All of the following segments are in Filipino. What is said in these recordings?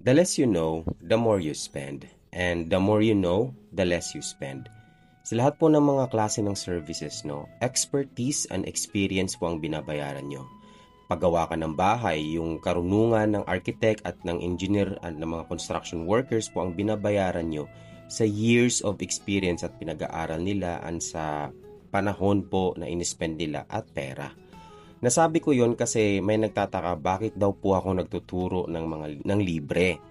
The less you know, the more you spend. And the more you know, the less you spend. Sa lahat po ng mga klase ng services, no, expertise and experience po ang binabayaran nyo. Paggawa ka ng bahay, yung karunungan ng architect at ng engineer at ng mga construction workers po ang binabayaran nyo sa years of experience at pinag-aaral nila at sa panahon po na inispend nila at pera. Nasabi ko yon kasi may nagtataka bakit daw po ako nagtuturo ng libre.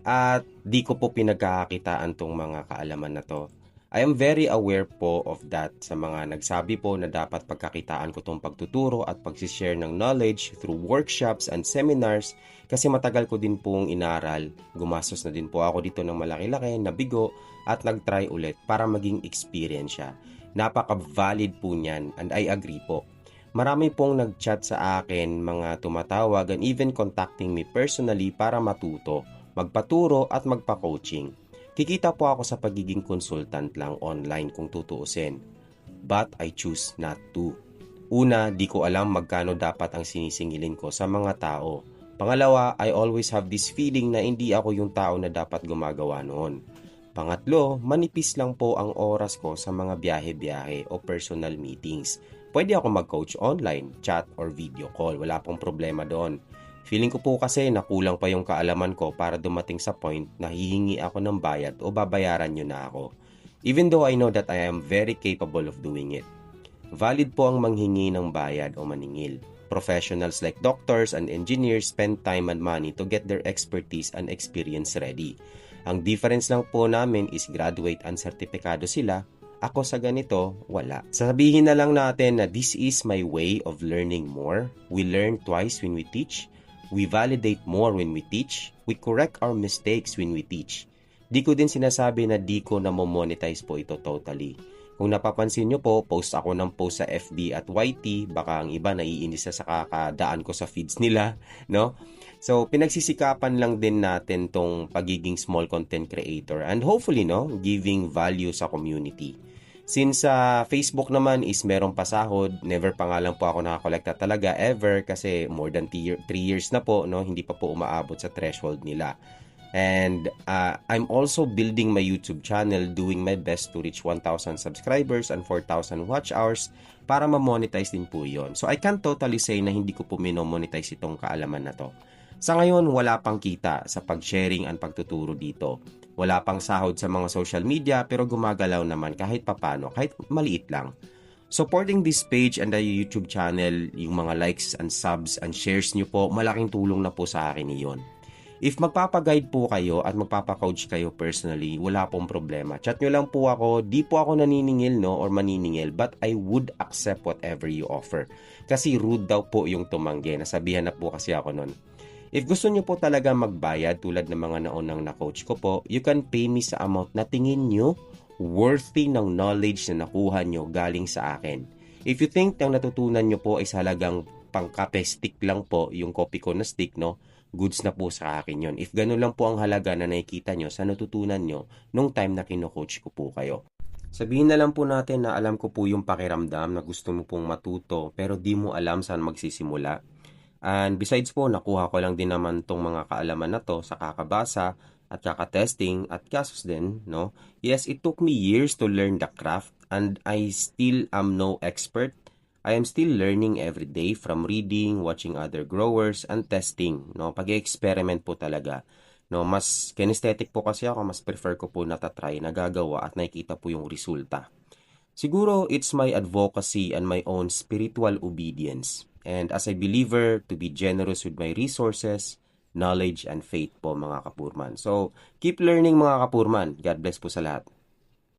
At di ko po pinagkakakitaan tong mga kaalaman na to. I am very aware po of that sa mga nagsabi po na dapat pagkakitaan ko tong pagtuturo at pagsishare ng knowledge through workshops and seminars kasi matagal ko din pong inaral. Gumastos na din po ako dito ng malaki-laki, nabigo at nagtry ulit para maging experience siya. Napaka-valid po niyan and I agree po. Marami pong nag-chat sa akin, mga tumatawag and even contacting me personally para matuto, magpaturo at magpa-coaching. Kikita po ako sa pagiging consultant lang online kung tutuusin. But I choose not to. Una, di ko alam magkano dapat ang sinisingilin ko sa mga tao. Pangalawa, I always have this feeling na hindi ako yung tao na dapat gumagawa noon. Pangatlo, manipis lang po ang oras ko sa mga biyahe-biyahe o personal meetings. Pwede ako mag-coach online, chat or video call. Wala pong problema doon. Feeling ko po kasi na kulang pa yung kaalaman ko para dumating sa point na hihingi ako ng bayad o babayaran nyo na ako. Even though I know that I am very capable of doing it. Valid po ang manghingi ng bayad o maningil. Professionals like doctors and engineers spend time and money to get their expertise and experience ready. Ang difference lang po namin is graduate and sertipikado sila. Ako sa ganito, wala. Sabihin na lang natin na this is my way of learning more. We learn twice when we teach. We validate more when we teach. We correct our mistakes when we teach. Di ko din sinasabi na di ko na monetize po ito totally. Kung napapansin nyo po, post ako ng post sa FB at YT, baka ang iba naiinis sa kakadaan ko sa feeds nila, no? So, pinagsisikapan lang din natin tong pagiging small content creator and hopefully, no, giving value sa community. Since Facebook naman is merong pasahod, never pa nga lang po ako nakakolekta talaga ever kasi more than 3 years na po, no, hindi pa po umaabot sa threshold nila. And I'm also building my YouTube channel, doing my best to reach 1,000 subscribers and 4,000 watch hours para ma-monetize din po yon. So I can't totally say na hindi ko po minomonetize itong kaalaman na to. Sa ngayon, wala pang kita sa pag-sharing and pagtuturo dito. Wala pang sahod sa mga social media pero gumagalaw naman kahit papano, kahit maliit lang. Supporting this page and the YouTube channel, yung mga likes and subs and shares nyo po, malaking tulong na po sa akin iyon. If magpapaguide po kayo at magpapacoach kayo personally, wala pong problema. Chat nyo lang po ako, di po ako naniningil no or maniningil, but I would accept whatever you offer. Kasi rude daw po yung tumanggi, nasabihan na po kasi ako nun. If gusto nyo po talaga magbayad tulad ng mga naunang na-coach ko po, you can pay me sa amount na tingin nyo worthy ng knowledge na nakuha nyo galing sa akin. If you think ang natutunan nyo po ay halagang pangkape stick lang po, yung copy ko na stick, no, goods na po sa akin yon. If ganun lang po ang halaga na nakikita nyo sa natutunan nyo nung time na kino-coach ko po kayo. Sabihin na lang po natin na alam ko po yung pakiramdam na gusto mo pong matuto pero di mo alam saan magsisimula. And besides po, nakuha ko lang din naman tong mga kaalaman na to sa kakabasa at kakatesting at kasos din, no? Yes, it took me years to learn the craft and I still am no expert. I am still learning every day from reading, watching other growers, and testing, no? Pag-experiment po talaga. No, mas kinesthetic po kasi ako, mas prefer ko po natatry, nagagawa at nakikita po yung resulta. Siguro it's my advocacy and my own spiritual obedience. And as a believer, to be generous with my resources, knowledge, and faith po mga kapurman. So, keep learning mga kapurman. God bless po sa lahat.